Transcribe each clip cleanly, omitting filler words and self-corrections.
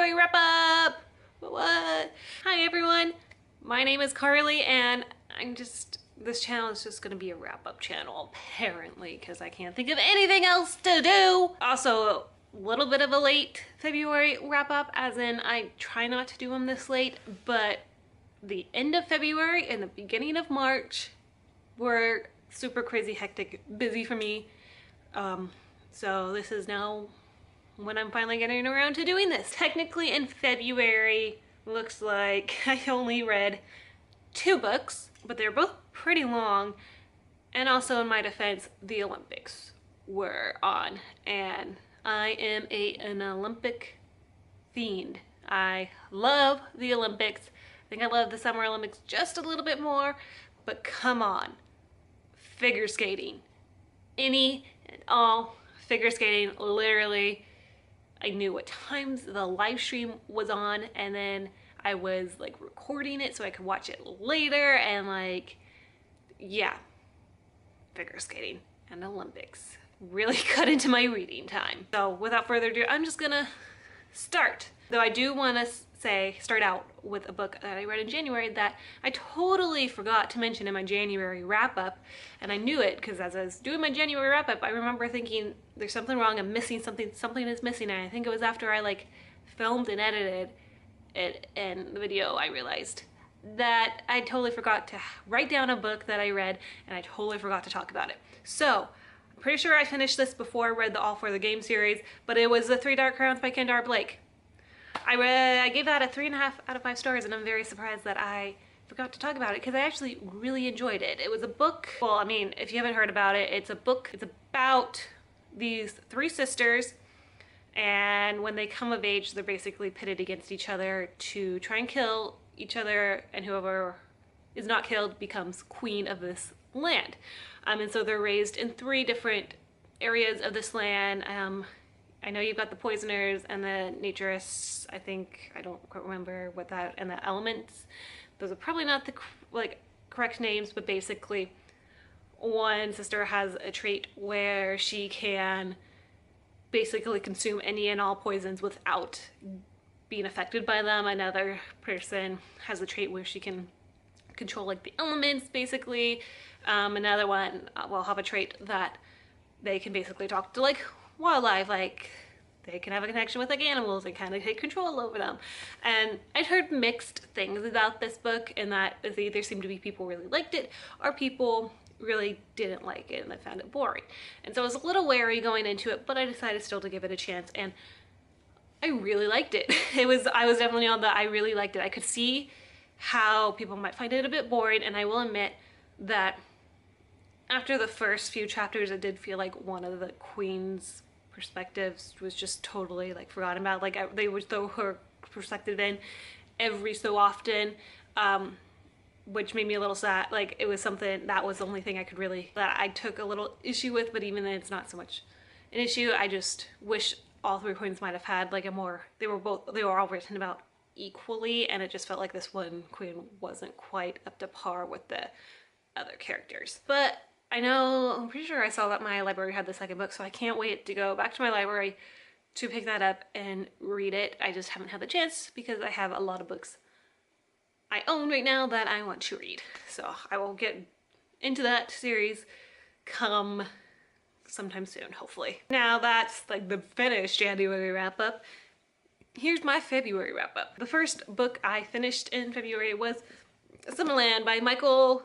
February wrap up. What? Hi everyone. My name is Carly and this channel is just gonna be a wrap up channel apparently because I can't think of anything else to do. Also, a little bit of a late February wrap up, as in I try not to do them this late, but the end of February and the beginning of March were super crazy hectic busy for me. So this is now when I'm finally getting around to doing this. Technically in February, looks like I only read 2 books, but they're both pretty long. And also in my defense, the Olympics were on and I am an Olympic fiend. I love the Olympics. I think I love the Summer Olympics just a little bit more, but come on, figure skating. Any and all figure skating, literally. I knew what times the live stream was on, and then I was like recording it so I could watch it later, and like, yeah, figure skating and Olympics really cut into my reading time. So without further ado, I'm just gonna start. Though I do want to start out with a book that I read in January that I totally forgot to mention in my January wrap up, and I knew it because as I was doing my January wrap up, I remember thinking there's something wrong, I'm missing something, something is missing, and I think it was after I like filmed and edited it in the video I realized that I totally forgot to write down a book that I read, and I totally forgot to talk about it. So I'm pretty sure I finished this before I read the All for the Game series, but it was The Three Dark Crowns by Kendar Blake. I gave that a 3.5 out of 5 stars, and I'm very surprised that I forgot to talk about it because I actually really enjoyed it. It was a book, well, I mean, if you haven't heard about it, it's a book, it's about these 3 sisters, and when they come of age, they're basically pitted against each other to try and kill each other, and whoever is not killed becomes queen of this land. And so they're raised in 3 different areas of this land. I know you've got the poisoners and the naturists. I don't quite remember what that, and the elements. Those are probably not the correct names, but basically one sister has a trait where she can basically consume any and all poisons without being affected by them. Another person has a trait where she can control like the elements basically. Another one will have a trait that they can basically talk to like wildlife, like they can have a connection with like animals and kind of take control over them. And I'd heard mixed things about this book, in that there seemed to be people really liked it or people really didn't like it and they found it boring. And so I was a little wary going into it, but I decided still to give it a chance, and I really liked it. I was definitely on the I really liked it. I could see how people might find it a bit boring, and I will admit that after the first few chapters, it did feel like one of the queen's perspectives was just totally like forgotten about. Like they would throw her perspective in every so often, which made me a little sad. Like it was something that was the only thing that I took a little issue with, but even then it's not so much an issue. I just wish all 3 queens might have had like a more, they were all written about equally, and it just felt like this one queen wasn't quite up to par with the other characters. But I'm pretty sure I saw that my library had the 2nd book, so I can't wait to go back to my library to pick that up and read it. I just haven't had the chance because I have a lot of books I own right now that I want to read. So I will get into that series come sometime soon, hopefully. Now that's like the finished January wrap up. Here's my February wrap up. The first book I finished in February was Summerland by Michael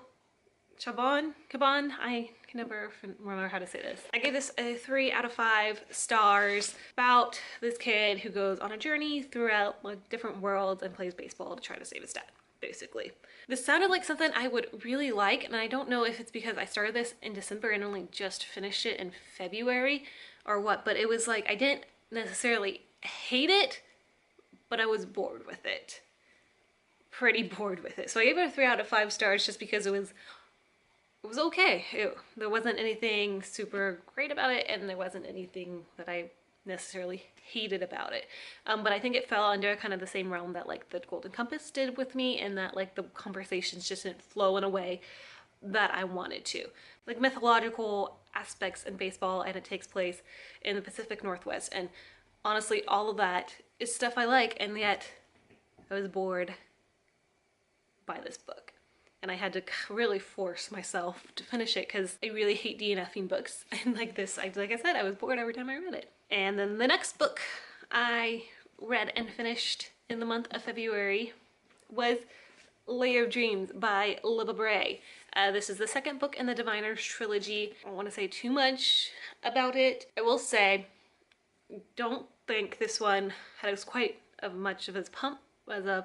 Chabon. I can never remember how to say this. I gave this a 3 out of 5 stars, about this kid who goes on a journey throughout like different worlds and plays baseball to try to save his dad, basically. This sounded like something I would really like, and I don't know if it's because I started this in December and only just finished it in February or what, but it was like I didn't necessarily hate it, but I was bored with it. Pretty bored with it. So I gave it a 3 out of 5 stars just because it was okay. There wasn't anything super great about it, and there wasn't anything that I necessarily hated about it. But I think it fell under kind of the same realm that like the Golden Compass did with me, and that like the conversations just didn't flow in a way that I wanted to. Like mythological aspects in baseball, and it takes place in the Pacific Northwest, and honestly all of that is stuff I like, and yet I was bored by this book. And I had to really force myself to finish it because I really hate DNFing books. And like this, like I said, I was bored every time I read it. And then the next book I read and finished in the month of February was Lair of Dreams by Libba Bray. This is the second book in the Diviners trilogy. I don't want to say too much about it. I will say, don't think this one had as quite as much of a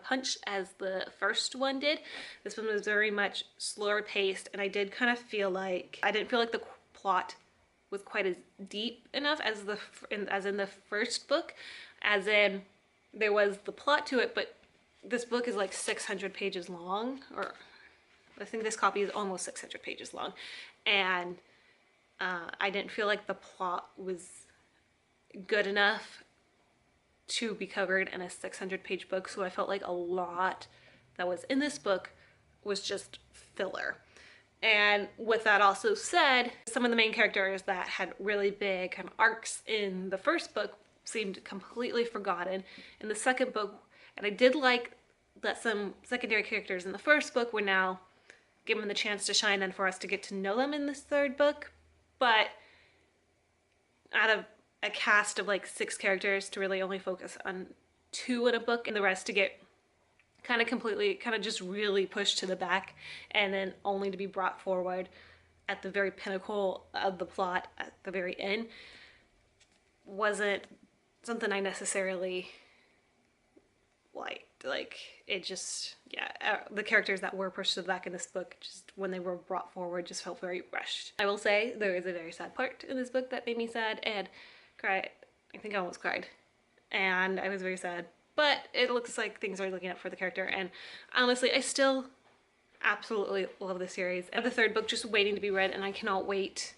punch as the first one did. This one was very much slower paced, and I did kind of feel like, I didn't feel like the plot was quite as deep enough as in the first book, as in there was the plot to it, but this book is like 600 pages long, or I think this copy is almost 600 pages long, and I didn't feel like the plot was good enough to be covered in a 600-page book, so I felt like a lot that was in this book was just filler. And with that also said, some of the main characters that had really big kind of arcs in the first book seemed completely forgotten in the second book, and I did like that some secondary characters in the first book were now given the chance to shine and for us to get to know them in this third book, but out of a cast of like 6 characters to really only focus on 2 in a book and the rest to get kind of just really pushed to the back and then only to be brought forward at the very pinnacle of the plot at the very end wasn't something I necessarily liked. Like, it just, yeah, the characters that were pushed to the back in this book, just when they were brought forward, just felt very rushed. I will say there is a very sad part in this book that made me sad and cried. I think I almost cried, and I was very sad, but it looks like things are looking up for the character, and honestly I still absolutely love the series. I have the third book just waiting to be read, and I cannot wait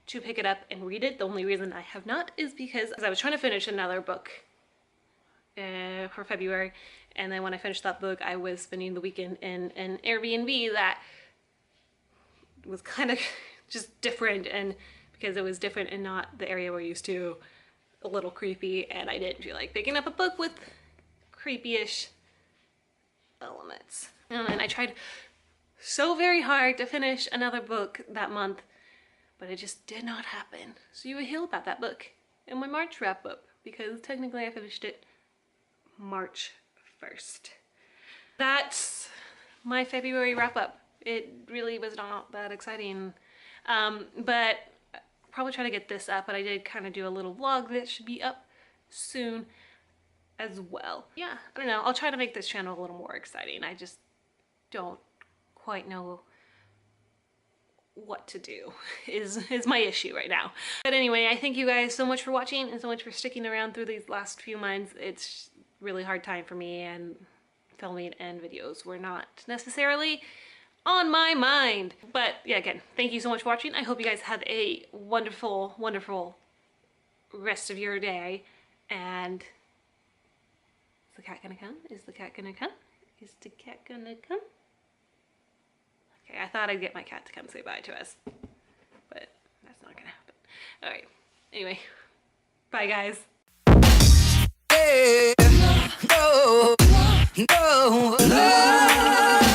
to pick it up and read it. The only reason I have not is because I was trying to finish another book for February, and then when I finished that book I was spending the weekend in an Airbnb that was kind of just different, and because it was different and not the area we're used to, a little creepy, and I didn't feel like picking up a book with creepy-ish elements. And I tried so very hard to finish another book that month, but it just did not happen. So you will hear about that book in my March wrap up, because technically I finished it March 1st. That's my February wrap up. It really was not that exciting, but probably try to get this up, but I did kind of do a little vlog that should be up soon as well. Yeah, I don't know. I'll try to make this channel a little more exciting. I just don't quite know what to do is my issue right now. But anyway, I thank you guys so much for watching and so much for sticking around through these last few months. It's really hard time for me, and filming and videos were not necessarily on my mind. But yeah, again, thank you so much for watching. I hope you guys have a wonderful, wonderful rest of your day. And is the cat gonna come? Is the cat gonna come? Is the cat gonna come? Okay, I thought I'd get my cat to come say bye to us, but that's not gonna happen. All right, anyway, bye guys. No, no, no.